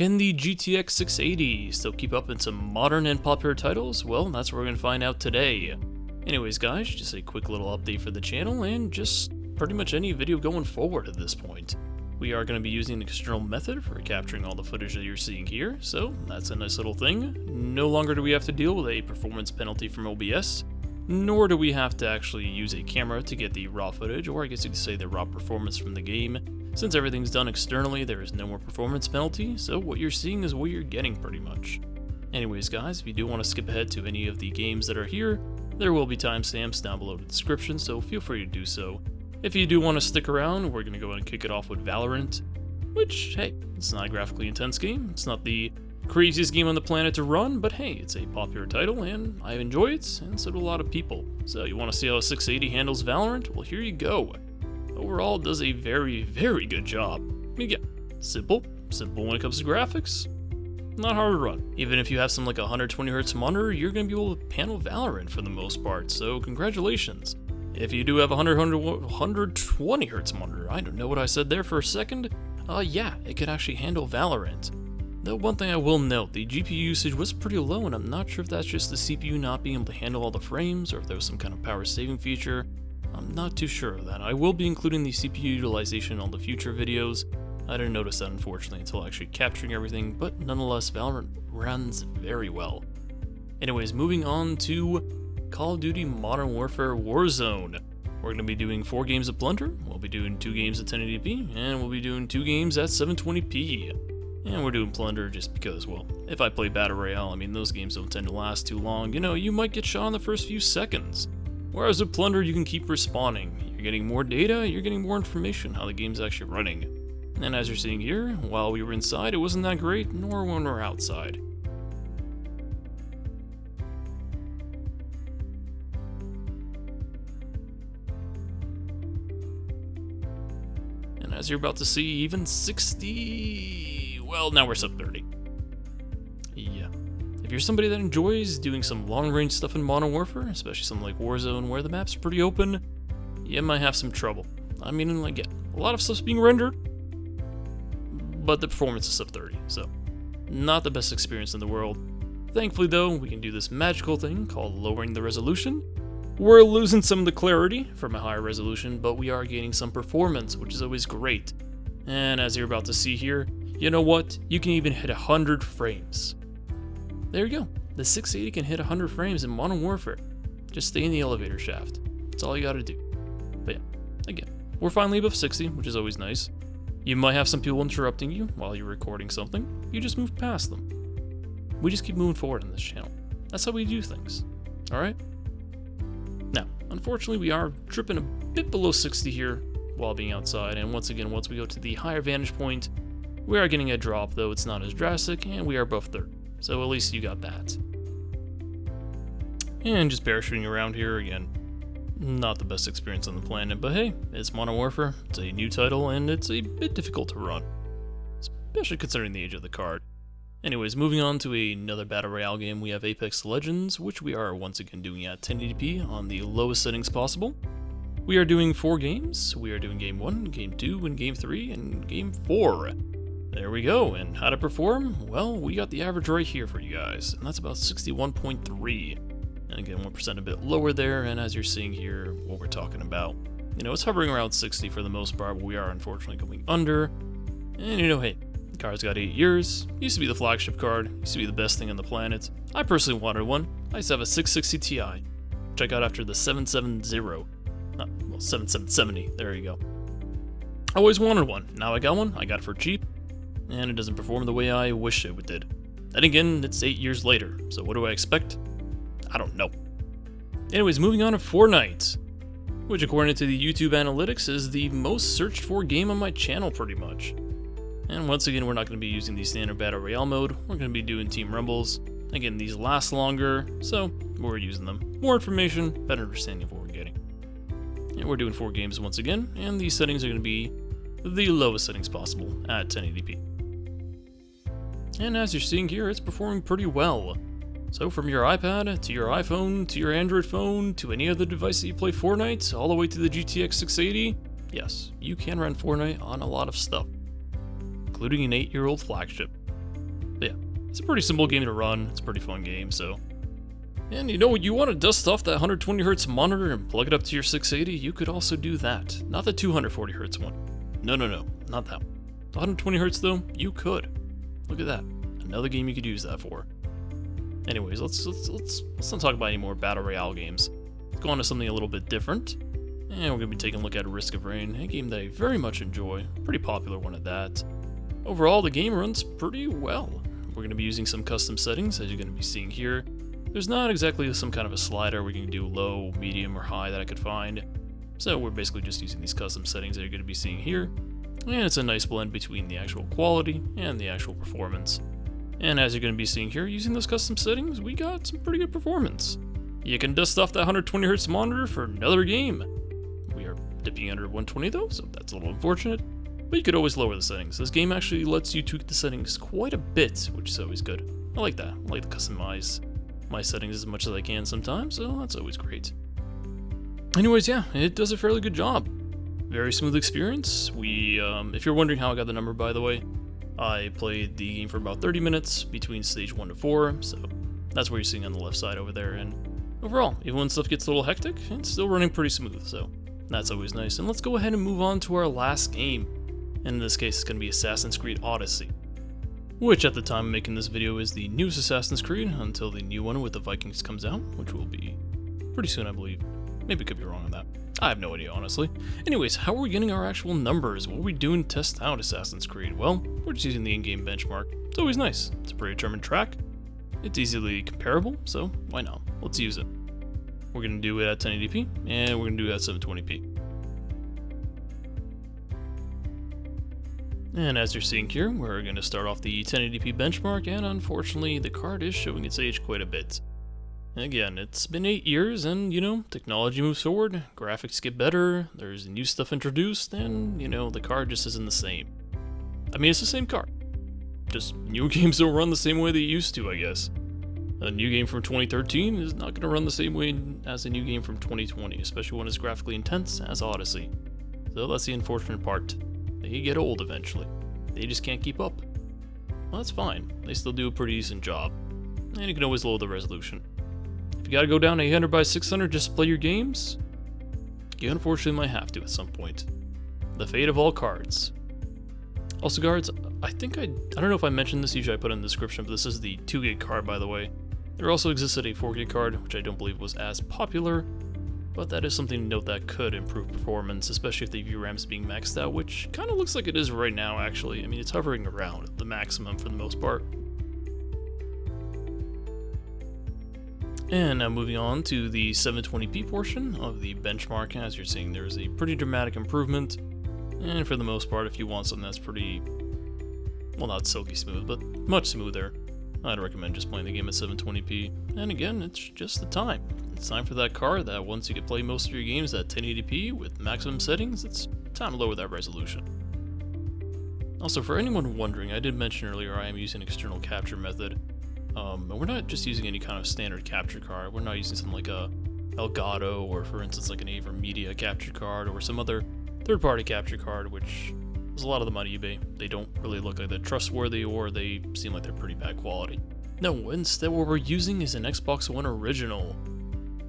Can the GTX 680 still keep up in some modern and popular titles? Well, that's what we're going to find out today. Anyways guys, just a quick little update for the channel and just pretty much any video going forward at this point. We are going to be using an external method for capturing all the footage that you're seeing here, so that's a nice little thing. No longer do we have to deal with a performance penalty from OBS, nor do we have to actually use a camera to get the raw footage, or I guess you could say the raw performance from the game. Since everything's done externally, there is no more performance penalty, so what you're seeing is what you're getting pretty much. Anyways guys, if you do want to skip ahead to any of the games that are here, there will be timestamps down below in the description, so feel free to do so. If you do want to stick around, we're going to go ahead and kick it off with Valorant, which, hey, it's not a graphically intense game, it's not the craziest game on the planet to run, but hey, it's a popular title and I enjoy it, and so do a lot of people. So you want to see how a 680 handles Valorant? Well, here you go. Overall, it does a very, very good job. I mean, yeah, simple when it comes to graphics, not hard to run. Even if you have some like 120Hz monitor, you're going to be able to handle Valorant for the most part, so congratulations. If you do have a 120Hz monitor, I don't know what I said there for a second, yeah, it could actually handle Valorant. Though one thing I will note, the GPU usage was pretty low, and I'm not sure if that's just the CPU not being able to handle all the frames, or if there was some kind of power saving feature. I'm not too sure of that. I will be including the CPU utilization on the future videos. I didn't notice that unfortunately until actually capturing everything, but nonetheless, Valorant runs very well. Anyways, moving on to Call of Duty Modern Warfare Warzone. We're going to be doing 4 games of Plunder, we'll be doing 2 games at 1080p, and we'll be doing 2 games at 720p. And we're doing Plunder just because, well, if I play Battle Royale, I mean, those games don't tend to last too long. You know, you might get shot in the first few seconds. Whereas with Plunder, you can keep respawning. You're getting more data, you're getting more information how the game's actually running. And as you're seeing here, while we were inside, it wasn't that great, nor when we're outside. And as you're about to see, even 60... well, now we're sub 30. Yeah. If you're somebody that enjoys doing some long-range stuff in Modern Warfare, especially something like Warzone where the map's pretty open, you might have some trouble. I mean, like, yeah, a lot of stuff's being rendered, but the performance is sub 30, so not the best experience in the world. Thankfully, though, we can do this magical thing called lowering the resolution. We're losing some of the clarity from a higher resolution, but we are gaining some performance, which is always great. And as you're about to see here, you know what? You can even hit 100 frames. There you go. The 680 can hit 100 frames in Modern Warfare. Just stay in the elevator shaft. That's all you gotta do. But yeah, again, we're finally above 60, which is always nice. You might have some people interrupting you while you're recording something. You just move past them. We just keep moving forward in this channel. That's how we do things. Alright? Now, unfortunately, we are dripping a bit below 60 here while being outside, and once again, once we go to the higher vantage point, we are getting a drop, though it's not as drastic, and we are above 30. So at least you got that. And just parachuting around here again. Not the best experience on the planet, but hey, it's Modern Warfare, it's a new title, and it's a bit difficult to run. Especially considering the age of the card. Anyways, moving on to another Battle Royale game, we have Apex Legends, which we are once again doing at 1080p on the lowest settings possible. We are doing 4 games. We are doing Game 1, Game 2, and Game 3, and Game 4. There we go, and how to perform? Well, we got the average right here for you guys, and that's about 61.3. And again, 1% a bit lower there, and as you're seeing here, what we're talking about. You know, it's hovering around 60 for the most part, but we are unfortunately going under. And you know, hey, the card's got 8 years, used to be the flagship card, used to be the best thing on the planet. I personally wanted one. I used to have a 660 Ti, which I got after the 770. Well, 7770, there you go. I always wanted one, now I got one, I got it for cheap, and it doesn't perform the way I wish it did. Then again, it's 8 years later, so what do I expect? I don't know. Anyways, moving on to Fortnite, which according to the YouTube analytics is the most searched for game on my channel pretty much. And once again, we're not going to be using the standard Battle Royale mode, we're going to be doing Team Rumbles. Again, these last longer, so we're using them. More information, better understanding of what we're getting. And we're doing 4 games once again, and these settings are going to be the lowest settings possible at 1080p. And as you're seeing here, it's performing pretty well. So from your iPad, to your iPhone, to your Android phone, to any other device that you play Fortnite, all the way to the GTX 680, yes, you can run Fortnite on a lot of stuff, including an 8-year-old flagship. It's a pretty simple game to run. It's a pretty fun game, so. And you know, you want to dust off that 120Hz monitor and plug it up to your 680, you could also do that. Not the 240Hz one. No, not that one. The 120Hz though, you could. Look at that. Another game you could use that for. Anyways, let's not talk about any more Battle Royale games. Let's go on to something a little bit different. And we're going to be taking a look at Risk of Rain, a game that I very much enjoy. Pretty popular one at that. Overall, the game runs pretty well. We're going to be using some custom settings, as you're going to be seeing here. There's not exactly some kind of a slider where you can do low, medium, or high that I could find. So we're basically just using these custom settings that you're going to be seeing here. And it's a nice blend between the actual quality and the actual performance. And as you're going to be seeing here, using those custom settings, we got some pretty good performance. You can dust off that 120Hz monitor for another game. We are dipping under 120 though, so that's a little unfortunate. But you could always lower the settings. This game actually lets you tweak the settings quite a bit, which is always good. I like that. I like to customize my settings as much as I can sometimes, so that's always great. Anyways, yeah, it does a fairly good job. Very smooth experience. If you're wondering how I got the number, by the way, I played the game for about 30 minutes between stage 1 to 4, so that's what you're seeing on the left side over there. And overall, even when stuff gets a little hectic, it's still running pretty smooth, so that's always nice. And let's go ahead and move on to our last game. And in this case, it's going to be Assassin's Creed Odyssey, which at the time of making this video is the newest Assassin's Creed until the new one with the Vikings comes out, which will be pretty soon, I believe. Maybe could be wrong on that. I have no idea, honestly. Anyways, how are we getting our actual numbers? What are we doing to test out Assassin's Creed? Well, we're just using the in-game benchmark. It's always nice. It's a predetermined track. It's easily comparable, so why not? Let's use it. We're going to do it at 1080p, and we're going to do it at 720p. And as you're seeing here, we're going to start off the 1080p benchmark, and unfortunately, the card is showing its age quite a bit. Again, it's been 8 years, and, you know, technology moves forward, graphics get better, there's new stuff introduced, and, you know, the card just isn't the same. I mean, it's the same card. Just newer games don't run the same way they used to, I guess. A new game from 2013 is not going to run the same way as a new game from 2020, especially when it's graphically intense as Odyssey. So that's the unfortunate part. They get old eventually. They just can't keep up. Well, that's fine. They still do a pretty decent job. And you can always lower the resolution. If you gotta go down to 800 by 600 just to play your games, you unfortunately might have to at some point. The fate of all cards. Also guards, I don't know if I mentioned this, usually I put it in the description, but this is the 2GB card, by the way. There also existed a 4GB card, which I don't believe was as popular, but that is something to note that could improve performance, especially if the VRAM is being maxed out, which kind of looks like it is right now, actually. I mean, it's hovering around the maximum for the most part. And now moving on to the 720p portion of the benchmark. As you're seeing, there's a pretty dramatic improvement. And for the most part, if you want something that's pretty, well, not silky smooth, but much smoother, I'd recommend just playing the game at 720p. And again, it's just the time. It's time for that card that once you can play most of your games at 1080p with maximum settings, it's time to lower that resolution. Also, for anyone wondering, I did mention earlier I am using external capture method. And we're not just using any kind of standard capture card. We're not using something like a Elgato or, for instance, like an AverMedia capture card or some other third-party capture card, which there's a lot of them on eBay. They don't really look like they're trustworthy, or they seem like they're pretty bad quality. No, instead what we're using is an Xbox One original.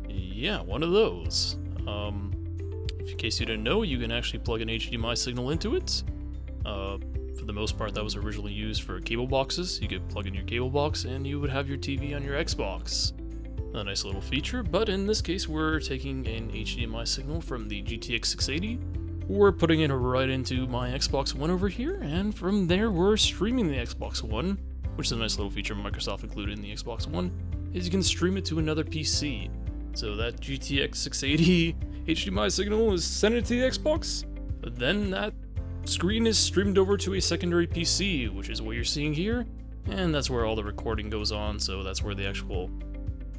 Yeah, one of those. In case you didn't know, you can actually plug an HDMI signal into it. For the most part, that was originally used for cable boxes. You could plug in your cable box and you would have your TV on your Xbox. A nice little feature, but in this case, we're taking an HDMI signal from the GTX 680. We're putting it right into my Xbox One over here, and from there, we're streaming the Xbox One, which is a nice little feature Microsoft included in the Xbox One, is you can stream it to another PC. So that GTX 680 HDMI signal is sent into the Xbox, but then that screen is streamed over to a secondary PC, which is what you're seeing here, and that's where all the recording goes on, so that's where the actual,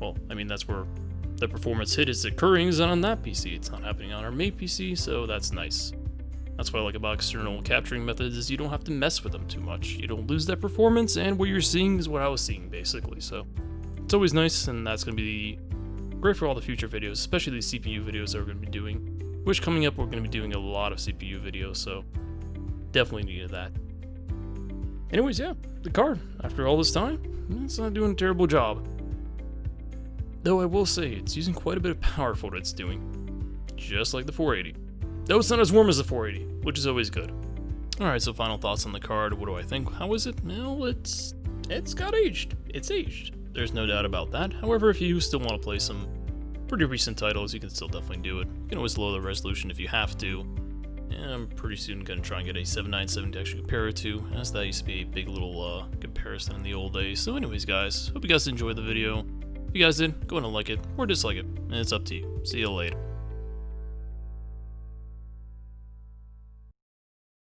well, I mean, that's where the performance hit is occurring is on that PC. It's not happening on our main PC, so that's nice. That's what I like about external capturing methods, is you don't have to mess with them too much. You don't lose that performance, and what you're seeing is what I was seeing, basically, so it's always nice, and that's going to be great for all the future videos, especially the CPU videos that we're going to be doing, which coming up, we're going to be doing a lot of CPU videos, so definitely needed that. Anyways, yeah, the card, after all this time, it's not doing a terrible job. Though I will say, it's using quite a bit of power for what it's doing. Just like the 480. Though it's not as warm as the 480, which is always good. Alright, so final thoughts on the card. What do I think? How is it? Well, it's got aged. It's aged. There's no doubt about that. However, if you still want to play some pretty recent titles, you can still definitely do it. You can always lower the resolution if you have to. And I'm pretty soon going to try and get a 797 to actually compare it to, as that used to be a big little comparison in the old days. So anyways, guys, hope you guys enjoyed the video. If you guys did, go ahead and like it or dislike it, and it's up to you. See you later.